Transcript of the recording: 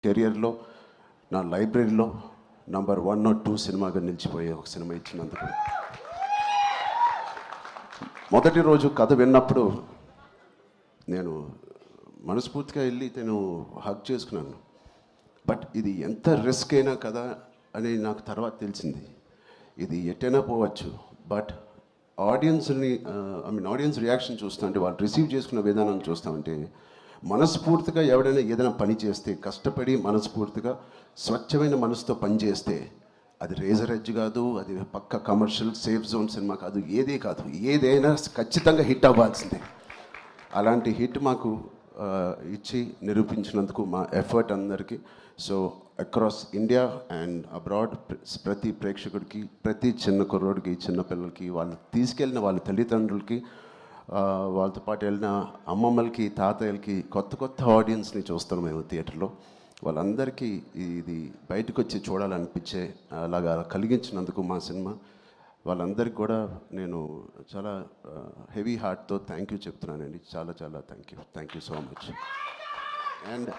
కెరియర్లో నా లైబ్రరీలో నంబర్ 1 or 2 సినిమాగా నిలిచిపోయే ఒక సినిమా ఇచ్చినందుకు. మొదటి రోజు కథ విన్నప్పుడు నేను మనస్ఫూర్తిగా వెళ్ళి నేను హగ్ చేసుకున్నాను. బట్ ఇది ఎంత రిస్క్ అయినా కదా అని నాకు తర్వాత తెలిసింది. ఇది ఎటైనా పోవచ్చు, బట్ ఆడియన్స్ని ఆడియన్స్ రియాక్షన్ చూస్తుంటే వాళ్ళు రిసీవ్ చేసుకున్న విధానం చూస్తామంటే మనస్ఫూర్తిగా ఎవడైనా ఏదైనా పని చేస్తే కష్టపడి మనస్ఫూర్తిగా స్వచ్ఛమైన మనసుతో పని చేస్తే అది రేజర్ ఎడ్జ్ కాదు, అది పక్క కమర్షియల్ సేఫ్ జోన్ సినిమా కాదు, ఏదే కాదు, ఏదైనా ఖచ్చితంగా హిట్ అవ్వాల్సిందే. అలాంటి హిట్ మాకు ఇచ్చి నిరూపించినందుకు మా ఎఫర్ట్ అందరికీ. So across India and abroad ప్రతి ప్రేక్షకుడికి, ప్రతి చిన్న కుర్రోడికి, చిన్నపిల్లలకి, వాళ్ళు తీసుకెళ్ళిన వాళ్ళ తల్లిదండ్రులకి, వాళ్ళతో పాటు వెళ్ళిన అమ్మమ్మలకి, తాతయ్యలకి, కొత్త కొత్త ఆడియన్స్ని చూస్తాం మేము థియేటర్లో. వాళ్ళందరికీ ఇది బయటకు వచ్చి చూడాలనిపించే అలాగా కలిగించినందుకు మా సినిమా వాళ్ళందరికీ కూడా నేను చాలా హెవీ హార్ట్తో థ్యాంక్ యూ చెప్తున్నానండి. చాలా చాలా thank you so much. And